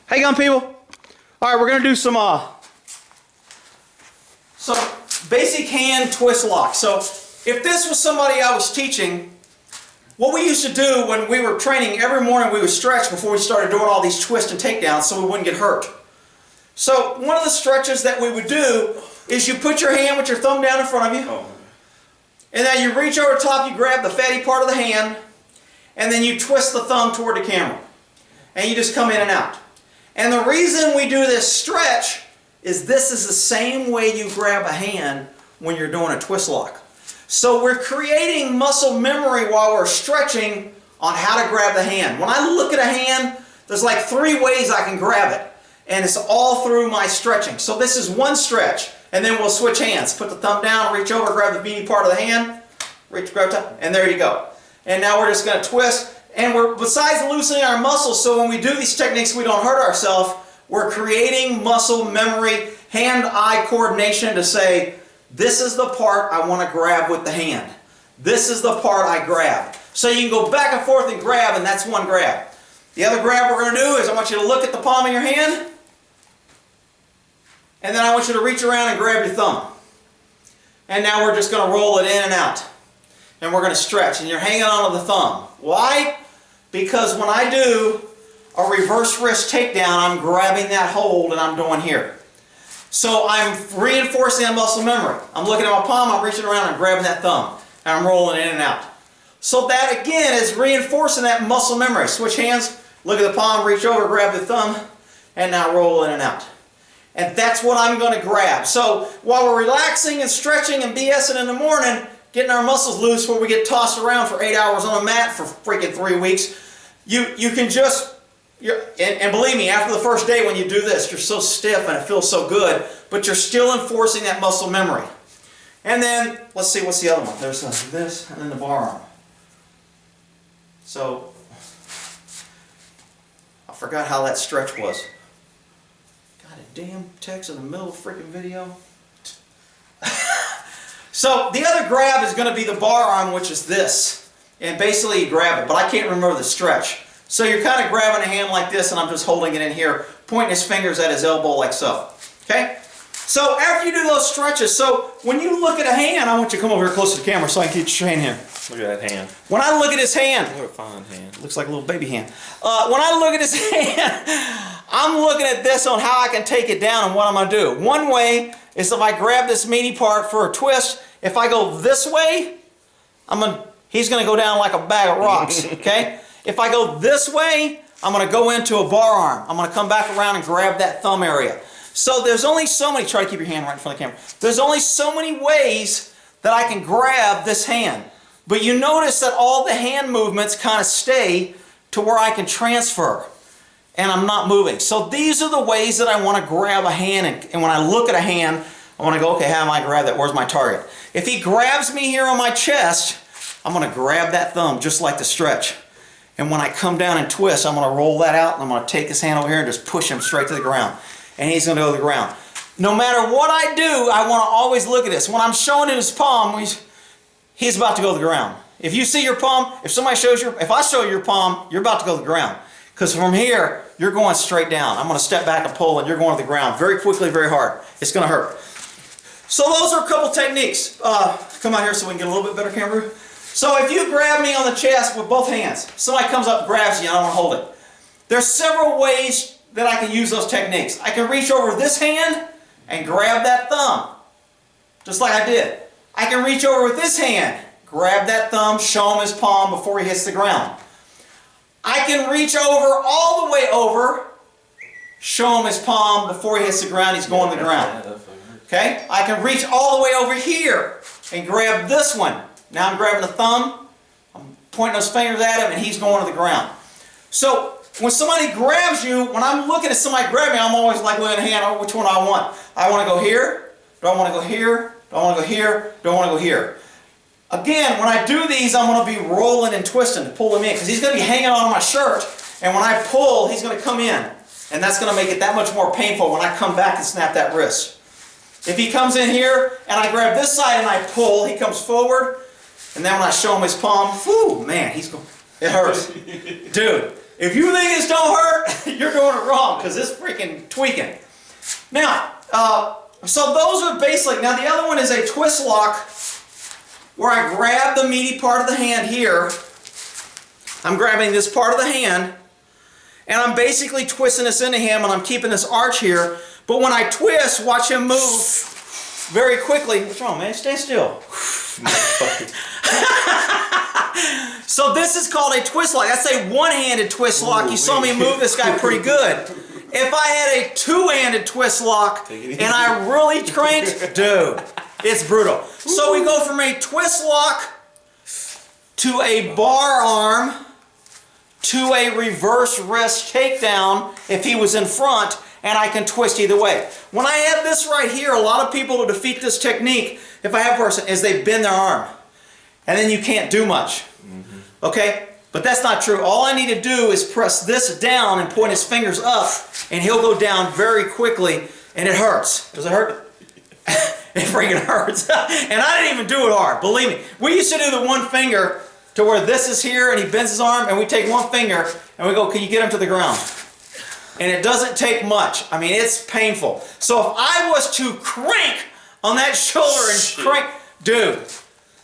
Hang on, people. All right, we're going to do some basic hand twist lock. So if this was somebody I was teaching, what we used to do when we were training, every morning we would stretch before we started doing all these twists and takedowns so we wouldn't get hurt. So one of the stretches that we would do is you put your hand with your thumb down in front of you. And then you reach over top, you grab the fatty part of the hand, and then you twist the thumb toward the camera. And you just come in and out. And the reason we do this stretch is this is the same way you grab a hand when you're doing a twist lock. So we're creating muscle memory while we're stretching on how to grab the hand. When I look at a hand, there's like 3 ways I can grab it. And it's all through my stretching. So this is one stretch. And then we'll switch hands. Put the thumb down, reach over, grab the beady part of the hand, reach, grab top, and there you go. And now we're just going to twist. And we're, besides loosening our muscles, so when we do these techniques we don't hurt ourselves, we're creating muscle memory, hand-eye coordination to say, this is the part I want to grab with the hand. This is the part I grab. So you can go back and forth and grab, and that's one grab. The other grab we're going to do is I want you to look at the palm of your hand, and then I want you to reach around and grab your thumb. And now we're just going to roll it in and out. And we're going to stretch. And you're hanging on to the thumb. Why? Because when I do a reverse wrist takedown, I'm grabbing that hold and I'm doing here. So I'm reinforcing that muscle memory. I'm looking at my palm, I'm reaching around and grabbing that thumb. And I'm rolling in and out. So that again is reinforcing that muscle memory. Switch hands, look at the palm, reach over, grab the thumb, and now roll in and out. And that's what I'm going to grab. So while we're relaxing and stretching and BSing in the morning, getting our muscles loose before we get tossed around for 8 hours on a mat for freaking 3 weeks, you can just, and believe me, after the first day when you do this, you're so stiff and it feels so good, but you're still enforcing that muscle memory. And then, let's see, what's the other one? There's this and then the bar arm. So, I forgot how that stretch was. Damn text in the middle of the freaking video. So the other grab is going to be the bar arm, which is this. And basically you grab it, but I can't remember the stretch. So you're kind of grabbing a hand like this and I'm just holding it in here, pointing his fingers at his elbow like so. Okay? So after you do those stretches, so when you look at a hand, I want you to come over here close to the camera so I can get your hand here. Look at that hand. When I look at his hand, what a fine hand. Looks like a little baby hand. When I look at his hand, I'm looking at this on how I can take it down and what I'm going to do. One way is if I grab this meaty part for a twist, if I go this way, he's going to go down like a bag of rocks. Okay? If I go this way, I'm going to go into a bar arm. I'm going to come back around and grab that thumb area. So there's only so many, try to keep your hand right in front of the camera. There's only so many ways that I can grab this hand. But you notice that all the hand movements kind of stay to where I can transfer. And I'm not moving. So these are the ways that I want to grab a hand. And when I look at a hand, I want to go, okay, how am I grab that? Where's my target? If he grabs me here on my chest, I'm going to grab that thumb just like the stretch. And when I come down and twist, I'm going to roll that out and I'm going to take his hand over here and just push him straight to the ground. And he's going to go to the ground. No matter what I do, I want to always look at this. When I'm showing in his palm, he's about to go to the ground. If you see your palm, if I show your palm, you're about to go to the ground. Because from here, you're going straight down. I'm going to step back and pull, and you're going to the ground very quickly, very hard. It's going to hurt. So those are a couple techniques. Come out here so we can get a little bit better camera view. So if you grab me on the chest with both hands, somebody comes up and grabs you, I don't want to hold it. There's several ways that I can use those techniques. I can reach over this hand and grab that thumb, just like I did. I can reach over with this hand, grab that thumb, show him his palm before he hits the ground. I can reach over all the way over, show him his palm before he hits the ground, he's going to the ground. Okay? I can reach all the way over here and grab this one. Now I'm grabbing the thumb, I'm pointing those fingers at him, and he's going to the ground. So when somebody grabs you, when I'm looking at somebody grab me, I'm always like looking at the hand, oh, which one do I want? I want to go here, do I want to go here, do I want to go here, do I want to go here? Again, when I do these, I'm going to be rolling and twisting to pull him in because he's going to be hanging on my shirt, and when I pull, he's going to come in, and that's going to make it that much more painful when I come back and snap that wrist. If he comes in here and I grab this side and I pull, he comes forward, and then when I show him his palm, whew, man, it hurts. Dude, if you think this don't hurt, you're doing it wrong because it's freaking tweaking. Now, so those are basically, now the other one is a twist lock where I grab the meaty part of the hand here. I'm grabbing this part of the hand and I'm basically twisting this into him and I'm keeping this arch here. But when I twist, watch him move very quickly. What's wrong, man? Stay still. So this is called a twist lock. That's a one-handed twist lock. You saw me move this guy pretty good. If I had a two-handed twist lock and I really cranked, dude, it's brutal. So we go from a twist lock to a bar arm to a reverse wrist takedown if he was in front, and I can twist either way. When I have this right here, a lot of people to defeat this technique, if I have a person, is they bend their arm. And then you can't do much. Okay? But that's not true. All I need to do is press this down and point his fingers up, and he'll go down very quickly, and it hurts. Does it hurt? It freaking hurts. And I didn't even do it hard, believe me. We used to do the one finger to where this is here, and he bends his arm, and we take one finger, and we go, can you get him to the ground? And it doesn't take much. I mean, it's painful. So if I was to crank on that shoulder and crank, dude,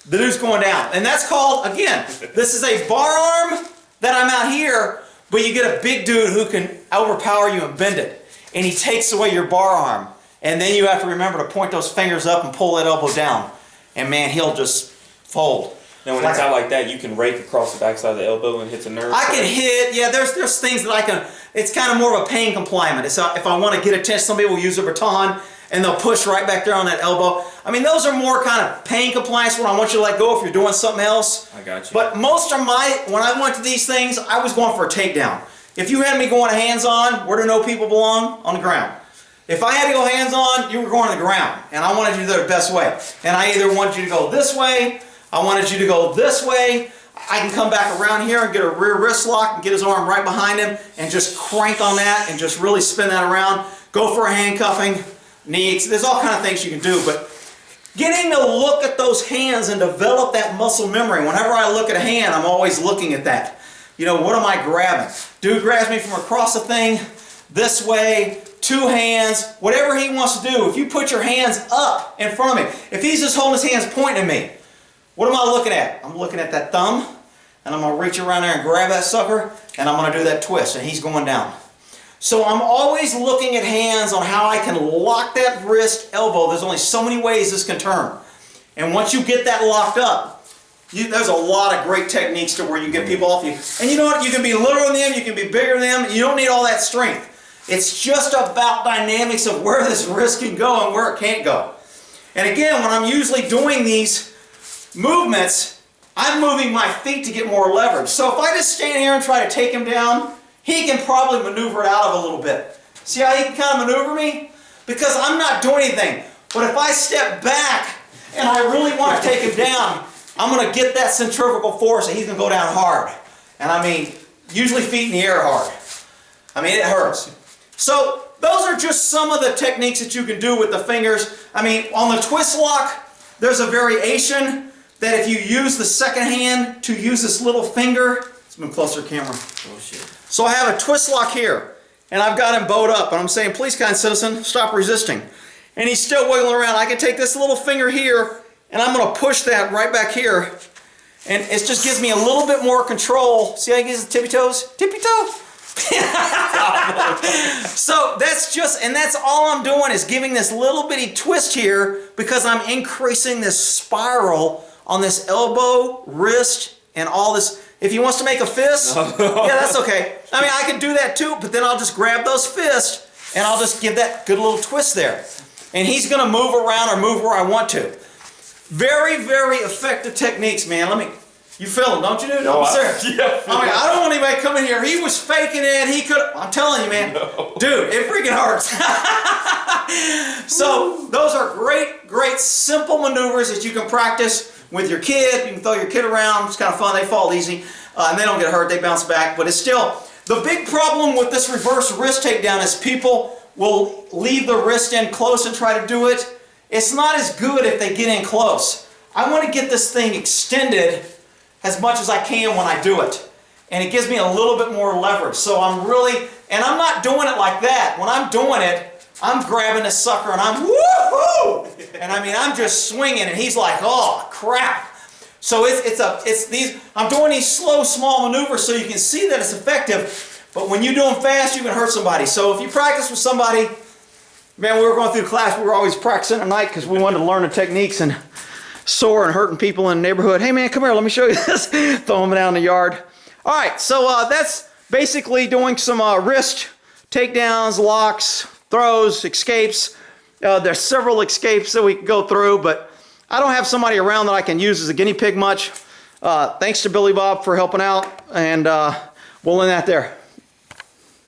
the dude's going down. And that's called, again, this is a bar arm that I'm out here, but you get a big dude who can overpower you and bend it. And he takes away your bar arm. And then you have to remember to point those fingers up and pull that elbow down. And man, he'll just fold. Now when it's out like that, you can rake across the backside of the elbow and hit the nerve. I can hit, yeah, there's things that I can, it's kind of more of a pain compliant. It's if I want to get attention, some people will use a baton and they'll push right back there on that elbow. I mean, those are more kind of pain compliance when I want you to let go if you're doing something else. I got you. But most of when I went to these things, I was going for a takedown. If you had me going hands-on, where do no people belong? On the ground. If I had to go hands-on, you were going to the ground. And I wanted you to do it the best way. And I either wanted you to go this way, I wanted you to go this way. I can come back around here and get a rear wrist lock and get his arm right behind him and just crank on that and just really spin that around. Go for a handcuffing, knees. There's all kind of things you can do, but getting to look at those hands and develop that muscle memory. Whenever I look at a hand, I'm always looking at that. You know, what am I grabbing? Dude grabs me from across the thing, this way, two hands, whatever he wants to do. If you put your hands up in front of me, if he's just holding his hands pointing at me, what am I looking at? I'm looking at that thumb, and I'm going to reach around there and grab that sucker, and I'm going to do that twist, and he's going down. So I'm always looking at hands on how I can lock that wrist, elbow. There's only so many ways this can turn. And once you get that locked up, there's a lot of great techniques to where you get people off you. And you know what? You can be littler than them, you can be bigger than them. You don't need all that strength. It's just about dynamics of where this wrist can go and where it can't go. And again, when I'm usually doing these movements, I'm moving my feet to get more leverage. So if I just stand here and try to take him down, he can probably maneuver it out of a little bit. See how he can kind of maneuver me? Because I'm not doing anything. But if I step back and I really want to take him down, I'm going to get that centrifugal force and he's going to go down hard. And I mean, usually feet in the air hard. I mean, it hurts. So those are just some of the techniques that you can do with the fingers. I mean, on the twist lock, there's a variation that if you use the second hand to use this little finger, let's move closer to camera. Oh shit. So I have a twist lock here, and I've got him bowed up, and I'm saying, please, kind citizen, stop resisting. And he's still wiggling around. I can take this little finger here, and I'm going to push that right back here, and it just gives me a little bit more control. See how he gets the tippy toes? Tippy toe? So that's just, and that's all I'm doing is giving this little bitty twist here because I'm increasing this spiral on this elbow, wrist, and all this. If he wants to make a fist, yeah, that's okay. I mean, I could do that too, but then I'll just grab those fists and I'll just give that good little twist there. And he's going to move around or move where I want to. Very, very effective techniques, man. You feel them, don't you, dude? No, I'm serious. Yeah, I don't want anybody coming here. He was faking it. He could. I'm telling you, man. No. Dude, it freaking hurts. So those are great, great, simple maneuvers that you can practice with your kid. You can throw your kid around. It's kind of fun. They fall easy, and they don't get hurt. They bounce back. But it's still, the big problem with this reverse wrist takedown is people will leave the wrist in close and try to do it. It's not as good if they get in close. I want to get this thing extended as much as I can when I do it. and it gives me a little bit more leverage. So I'm really, and I'm not doing it like that. When I'm doing it, I'm grabbing this sucker and I'm woohoo! And I mean, I'm just swinging, and he's like, oh crap. So I'm doing these slow, small maneuvers so you can see that it's effective. But when you do them fast, you can hurt somebody. So if you practice with somebody, man, we were going through class, we were always practicing at night because we wanted to learn the techniques and sore and hurting people in the neighborhood. Hey man, come here, let me show you this. Throw them down in the yard. All right, so that's basically doing some wrist takedowns, locks, throws, escapes. There's several escapes that we can go through, but I don't have somebody around that I can use as a guinea pig much. Thanks to Billy Bob for helping out, and we'll end that there.